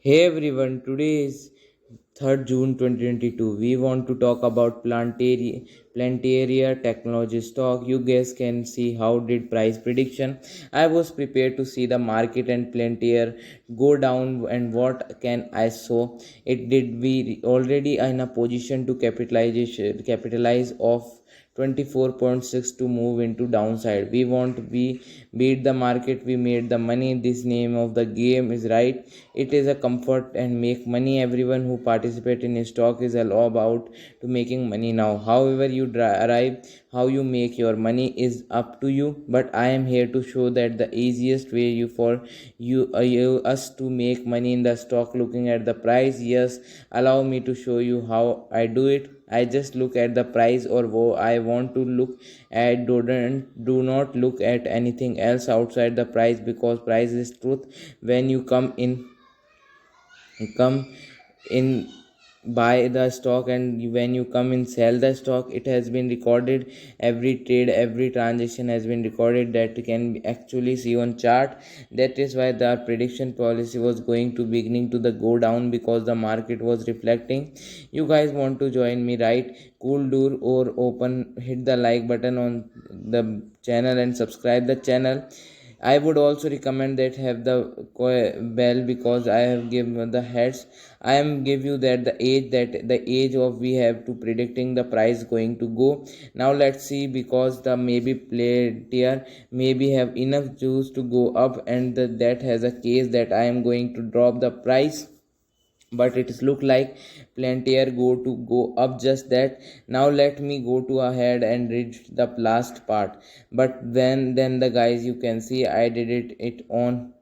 Hey everyone, today is 3rd June 2022. We want to talk about Plantaria technology stock. You guys can see how did price prediction. I was prepared to see the market and Plantair go down and what can I saw. It did we already in a position to capitalize off 24.6 to move into downside. We beat the market, we made the money. This name of the game is right. It is a comfort and make money. Everyone who participate in a stock is all about to making money now. However you arrive, how you make your money is up to you, but I am here to show that the easiest way you us to make money in the stock looking at the price. Yes, allow me to show you how I do it. I just look at the price or I want to look at. Do not look at anything else outside the price, because price is truth. When you come in buy the stock, and when you come in sell the stock, it has been recorded. Every trade, every transaction has been recorded, that can be actually see on chart. That is why the prediction policy was going to beginning to the go down, because the market was reflecting. You guys want to join me, right? Cool door or open, hit the like button on the channel and subscribe the channel. I would also recommend that have the bell, because I have given the heads. I am give you the age of we have to predicting the price going to go. Now let's see, because the maybe play tier maybe have enough juice to go up, and that has a case that I am going to drop the price, but it is look like Palantir go up just that. Now let me go to ahead and read the last part. But then the guys, you can see I did it on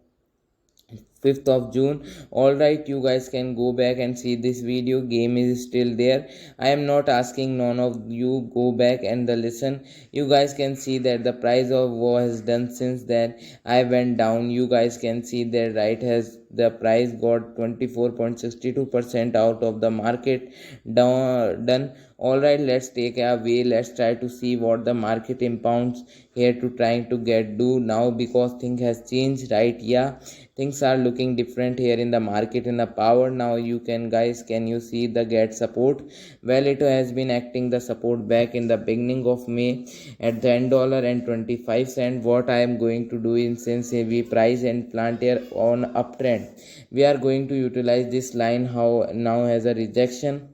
5th of June. Alright, you guys can go back and see this video. Game is still there. I am not asking none of you go back and the listen. You guys can see that the price of war has done since then. I went down. You guys can see that right has the price got 24.62% out of the market done. Alright, let's take a way. Let's try to see what the market impounds here to trying to get do now, because thing has changed, right? Yeah, things are looking different here in the market in the power. Now you can guys, can you see the get support? Well, it has been acting the support back in the beginning of May at the $10.25. What I am going to do in, since we price and plant here on uptrend, we are going to utilize this line how now has a rejection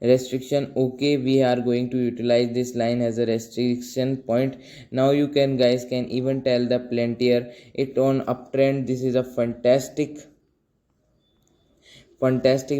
restriction. Okay, we are going to utilize this line as a restriction point. Now you can guys can even tell the Palantir it on uptrend. This is a fantastic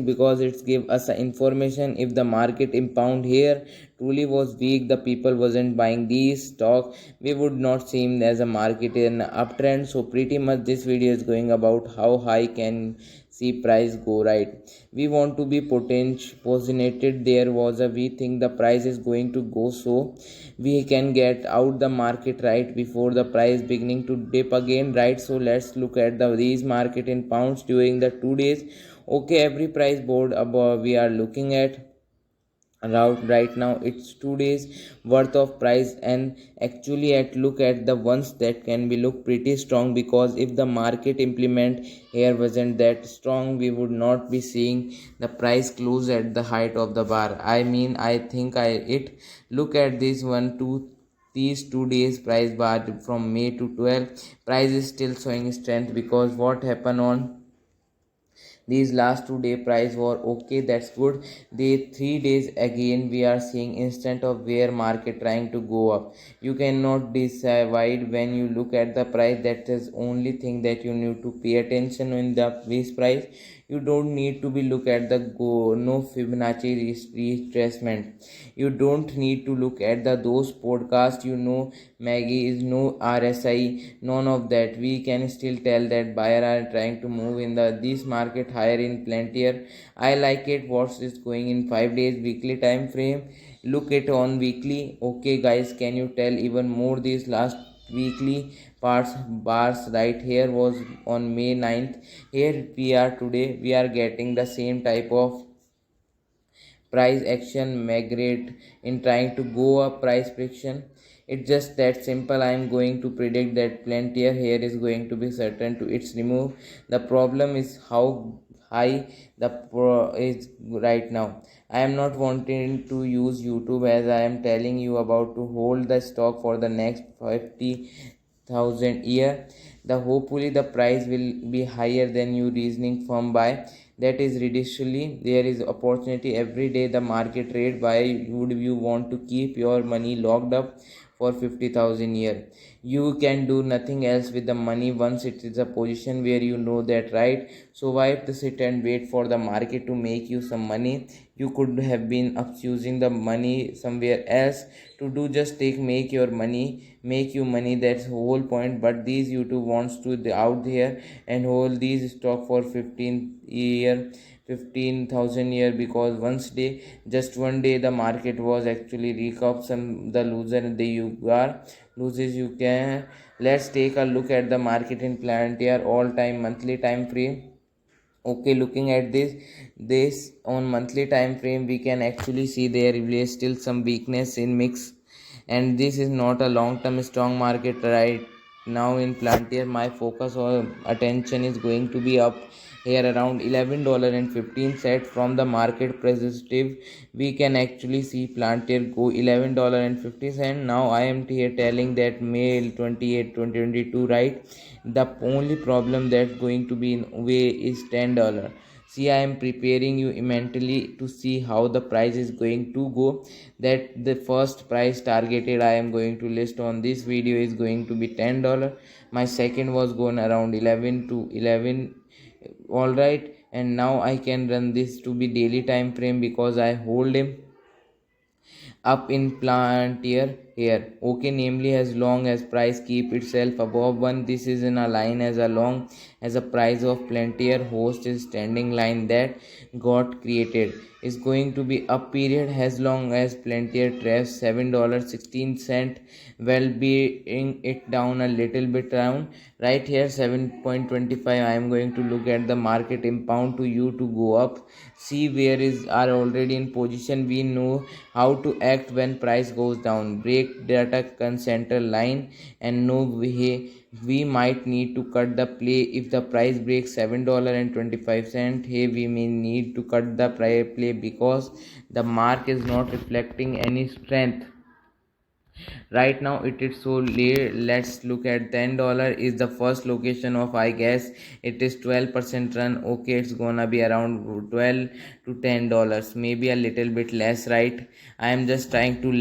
because it's give us a information. If the market impound here truly was weak, the people wasn't buying these stock, we would not seem as a market in uptrend. So pretty much this video is going about how high can see price go, right? We want to be positioned. There was a we think the price is going to go, so we can get out the market right before the price beginning to dip again, right? So let's look at these market in pounds during the 2 days. Okay, every price board above we are looking at around right now, it's 2 days worth of price, and actually at look at the ones that can be look pretty strong, because if the market implement here wasn't that strong, we would not be seeing the price close at the height of the bar. I mean, I think I it look at this one two these 2 days price bar from May to 12, price is still showing strength, because what happened on these last 2 day price were okay, that's good. The 3 days again we are seeing instant of where market trying to go up. You cannot decide when you look at the price. That is only thing that you need to pay attention in the this price. You don't need to be look at the go no Fibonacci retracement. You don't need to look at the those podcasts, Maggie is no RSI, none of that. We can still tell that buyer are trying to move in the this market higher in Palantir. I like it. What is going in 5 days weekly time frame? Look it on weekly. Okay, guys, can you tell even more? These last weekly parts bars right here was on May 9th. Here we are today. We are getting the same type of price action migrate in trying to go up price prediction. It's just that simple. I am going to predict that Palantir here is going to be certain to its remove. The problem is how high the pro is right now. I am not wanting to use YouTube as I am telling you about to hold the stock for the next 50,000 year. The hopefully the price will be higher than you reasoning from buy. That is ridiculously there is opportunity every day the market rate. Why would you want to keep your money locked up for 50,000 year? You can do nothing else with the money once it is a position where you know that, right? So why have to sit and wait for the market to make you some money? You could have been up using the money somewhere else to do. Just make your money, make you money. That's the whole point. But these YouTube wants to out here and hold these stock for 15,000 year, because just one day the market was actually recap some the loser the you are loses you can. Let's take a look at the market in Palantir all time monthly time frame. Okay, looking at this on monthly time frame, we can actually see there is still some weakness in mix, and this is not a long term strong market right now in Palantir. My focus or attention is going to be up here around $11.15 from the market perspective. We can actually see Palantir go $11.50. Now I am here telling that May 28 2022, right? The only problem that's going to be in way is $10. See, I am preparing you mentally to see how the price is going to go. That the first price targeted I am going to list on this video is going to be $10. My second was going around 11 to 11. All right, and now I can run this to be daily time frame because I hold him up in Palantir here. Okay, namely as long as price keep itself above 1, this is in a line as long as a price of Palantir host is standing line that got created is going to be up period. As long as Palantir traps $7.16, well being it down a little bit down right here 7.25. I am going to look at the market impound to you to go up. See where is are already in position. We know how to act when price goes down. Break data center line and know we might need to cut the play if the price breaks $7.25. Hey, we may need to cut the play because the mark is not reflecting any strength right now. It is so late. Let's look at $10 is the first location of, I guess it is 12% run. Okay, it's gonna be around 12 to $10, maybe a little bit less, right? I am just trying to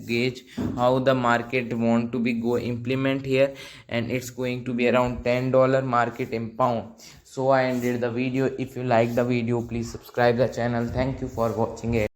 gauge how the market want to be go implement here, and it's going to be around $10 market impound. So I ended the video. If you like the video, please subscribe the channel. Thank you for watching it.